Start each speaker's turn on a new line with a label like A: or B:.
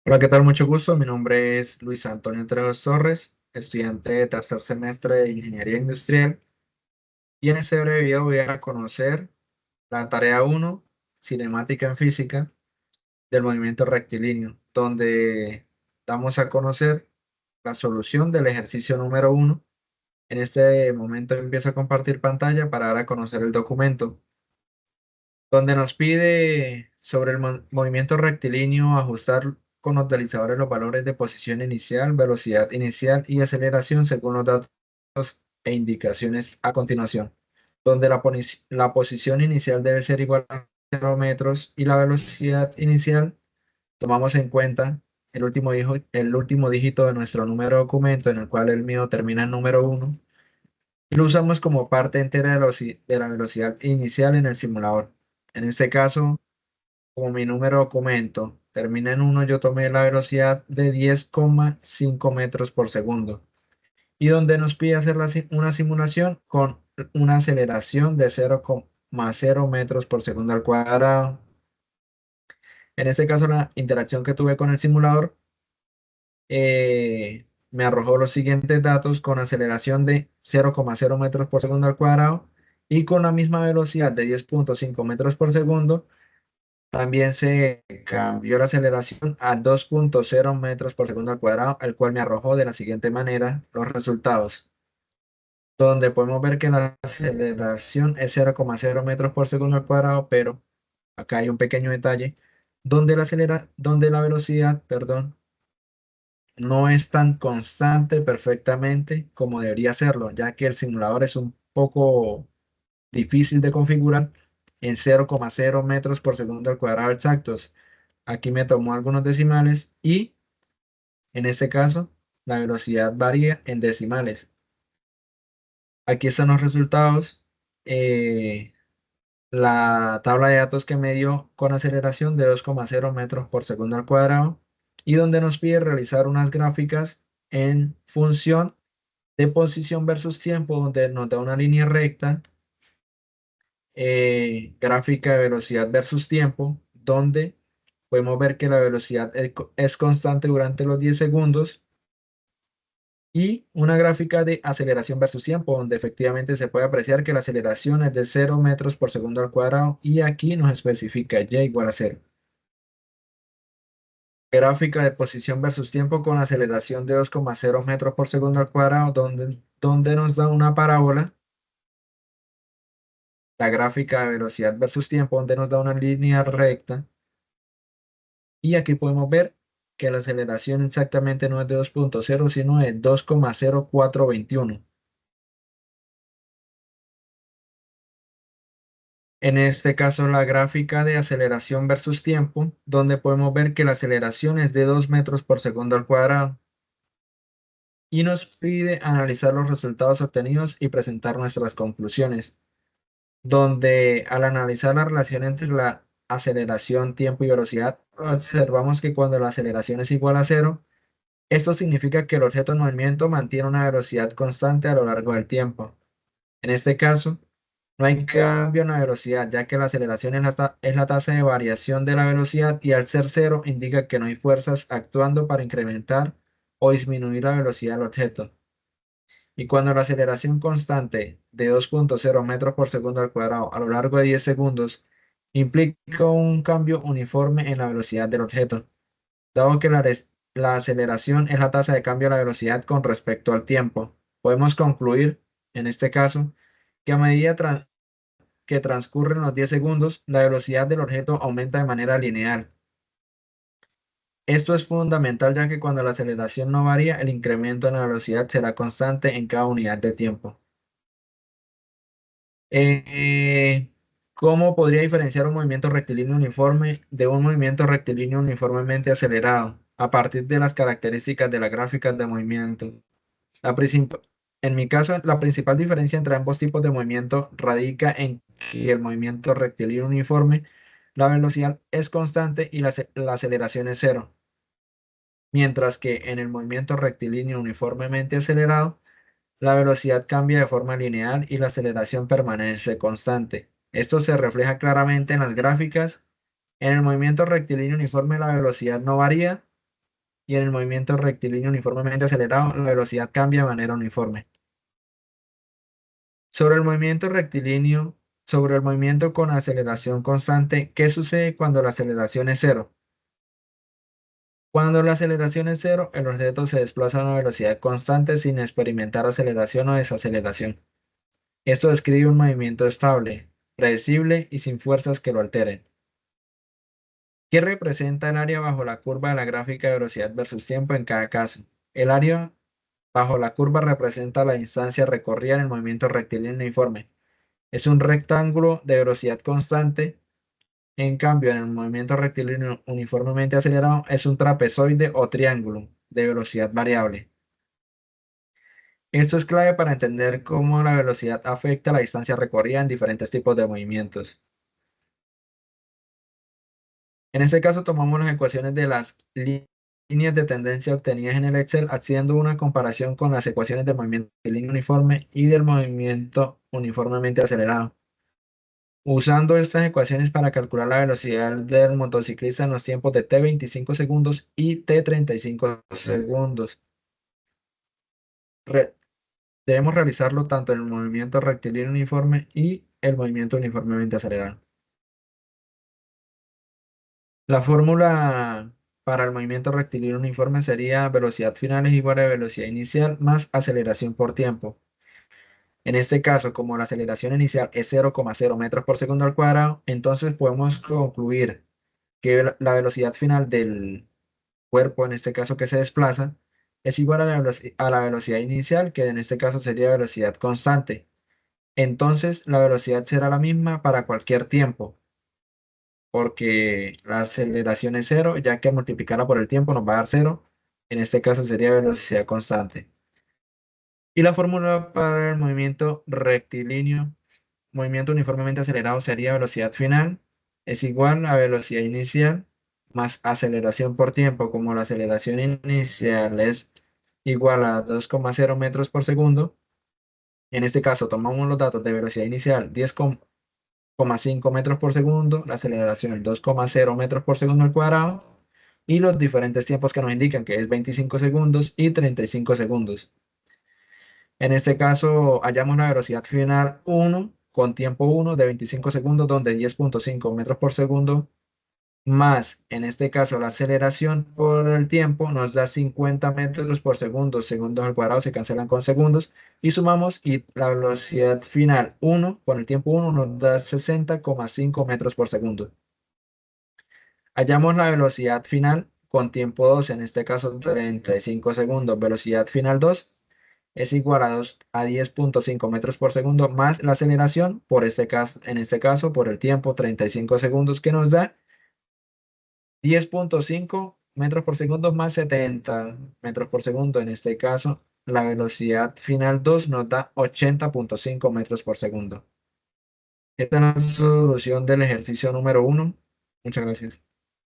A: Hola, ¿qué tal? Mucho gusto. Mi nombre es Luis Antonio Trejos Torres, estudiante de tercer semestre de Ingeniería Industrial. Y en este breve video voy a conocer la tarea uno, cinemática en física, del movimiento rectilíneo, donde damos a conocer la solución del ejercicio número uno. En este momento empiezo a compartir pantalla para dar a conocer el documento, donde nos pide sobre el movimiento rectilíneo ajustar con los deslizadores los valores de posición inicial, velocidad inicial y aceleración según los datos e indicaciones a continuación, donde la posición inicial debe ser igual a 0 metros y la velocidad inicial tomamos en cuenta el último dígito de nuestro número de documento, en el cual el mío termina en número uno, y lo usamos como parte entera de la velocidad inicial en el simulador. En este caso, como mi número de documento termina en uno, yo tomé la velocidad de 10,5 metros por segundo. Y donde nos pide hacer una simulación con una aceleración de 0,0 metros por segundo al cuadrado. En este caso, la interacción que tuve con el simulador me arrojó los siguientes datos con aceleración de 0,0 metros por segundo al cuadrado y con la misma velocidad de 10,5 metros por segundo. También se cambió la aceleración a 2,0 metros por segundo al cuadrado, el cual me arrojó de la siguiente manera los resultados, donde podemos ver que la aceleración es 0,0 metros por segundo al cuadrado, pero acá hay un pequeño detalle, donde la velocidad, perdón, no es tan constante perfectamente como debería serlo, ya que el simulador es un poco difícil de configurar en 0,0 metros por segundo al cuadrado exactos. Aquí me tomó algunos decimales y en este caso la velocidad varía en decimales. Aquí están los resultados. eh, la tabla de datos que me dio con aceleración de 2,0 metros por segundo al cuadrado y donde nos pide realizar unas gráficas en función de posición versus tiempo, donde nos da una línea recta, gráfica de velocidad versus tiempo, donde podemos ver que la velocidad es constante durante los 10 segundos y una gráfica de aceleración versus tiempo, donde efectivamente se puede apreciar que la aceleración es de 0 metros por segundo al cuadrado y aquí nos especifica y igual a 0. Gráfica de posición versus tiempo con aceleración de 2,0 metros por segundo al cuadrado, donde nos da una parábola. La gráfica de velocidad versus tiempo, donde nos da una línea recta. Y aquí podemos ver que la aceleración exactamente no es de 2,0, sino de 2,0421. En este caso, la gráfica de aceleración versus tiempo, donde podemos ver que la aceleración es de 2 metros por segundo al cuadrado. Y nos pide analizar los resultados obtenidos y presentar nuestras conclusiones, donde al analizar la relación entre la aceleración, tiempo y velocidad, observamos que cuando la aceleración es igual a cero, esto significa que el objeto en movimiento mantiene una velocidad constante a lo largo del tiempo. En este caso, no hay cambio en la velocidad, ya que la aceleración es la tasa de variación de la velocidad y al ser cero indica que no hay fuerzas actuando para incrementar o disminuir la velocidad del objeto. Y cuando la aceleración constante de 2,0 metros por segundo al cuadrado a lo largo de 10 segundos implica un cambio uniforme en la velocidad del objeto, dado que la aceleración es la tasa de cambio de la velocidad con respecto al tiempo. Podemos concluir, en este caso, que a medida que transcurren los 10 segundos, la velocidad del objeto aumenta de manera lineal. Esto es fundamental ya que cuando la aceleración no varía, el incremento en la velocidad será constante en cada unidad de tiempo. Eh, ¿Cómo podría diferenciar un movimiento rectilíneo uniforme de un movimiento rectilíneo uniformemente acelerado a partir de las características de las gráficas de movimiento? La princip- en mi caso, la principal diferencia entre ambos tipos de movimiento radica en que el movimiento rectilíneo uniforme, la velocidad es constante y la aceleración es cero, mientras que en el movimiento rectilíneo uniformemente acelerado, la velocidad cambia de forma lineal y la aceleración permanece constante. Esto se refleja claramente en las gráficas. En el movimiento rectilíneo uniforme la velocidad no varía, y en el movimiento rectilíneo uniformemente acelerado, la velocidad cambia de manera uniforme. Sobre el movimiento rectilíneo, sobre el movimiento con aceleración constante, ¿qué sucede cuando la aceleración es cero? Cuando la aceleración es cero, el objeto se desplaza a una velocidad constante sin experimentar aceleración o desaceleración. Esto describe un movimiento estable, predecible y sin fuerzas que lo alteren. ¿Qué representa el área bajo la curva de la gráfica de velocidad versus tiempo en cada caso? El área bajo la curva representa la distancia recorrida en el movimiento rectilíneo uniforme. Es un rectángulo de velocidad constante. En cambio, en el movimiento rectilíneo uniformemente acelerado es un trapezoide o triángulo de velocidad variable. Esto es clave para entender cómo la velocidad afecta la distancia recorrida en diferentes tipos de movimientos. En este caso, tomamos las ecuaciones de las líneas de tendencia obtenidas en el Excel, haciendo una comparación con las ecuaciones del movimiento rectilíneo uniforme y del movimiento uniformemente acelerado. Usando estas ecuaciones para calcular la velocidad del motociclista en los tiempos de t 25 segundos y t 35 segundos. Re- Debemos realizarlo tanto en el movimiento rectilíneo uniforme y el movimiento uniformemente acelerado. La fórmula para el movimiento rectilíneo uniforme sería velocidad final es igual a velocidad inicial más aceleración por tiempo. En este caso, como la aceleración inicial es 0,0 metros por segundo al cuadrado, entonces podemos concluir que la velocidad final del cuerpo, en este caso que se desplaza, es igual a la velocidad inicial, que en este caso sería velocidad constante. Entonces, la velocidad será la misma para cualquier tiempo, porque la aceleración es cero, ya que al multiplicarla por el tiempo nos va a dar cero. En este caso sería velocidad constante. Y la fórmula para el movimiento rectilíneo, movimiento uniformemente acelerado, sería velocidad final es igual a velocidad inicial más aceleración por tiempo. Como la aceleración inicial es igual a 2,0 metros por segundo, en este caso tomamos los datos de velocidad inicial 10,5 metros por segundo, la aceleración 2,0 metros por segundo al cuadrado y los diferentes tiempos que nos indican, que es 25 segundos y 35 segundos. En este caso, hallamos la velocidad final 1 con tiempo 1 de 25 segundos, donde 10,5 metros por segundo, más, en este caso, la aceleración por el tiempo nos da 50 metros por segundo. Segundos al cuadrado se cancelan con segundos y sumamos y la velocidad final 1 con el tiempo 1 nos da 60,5 metros por segundo. Hallamos la velocidad final con tiempo 2, en este caso 35 segundos. Velocidad final 2 es igual a 10,5 metros por segundo más la aceleración, por este caso, en este caso, por el tiempo 35 segundos que nos da 10,5 metros por segundo más 70 metros por segundo. En este caso, la velocidad final 2 nos da 80,5 metros por segundo. Esta es la solución del ejercicio número 1. Muchas gracias.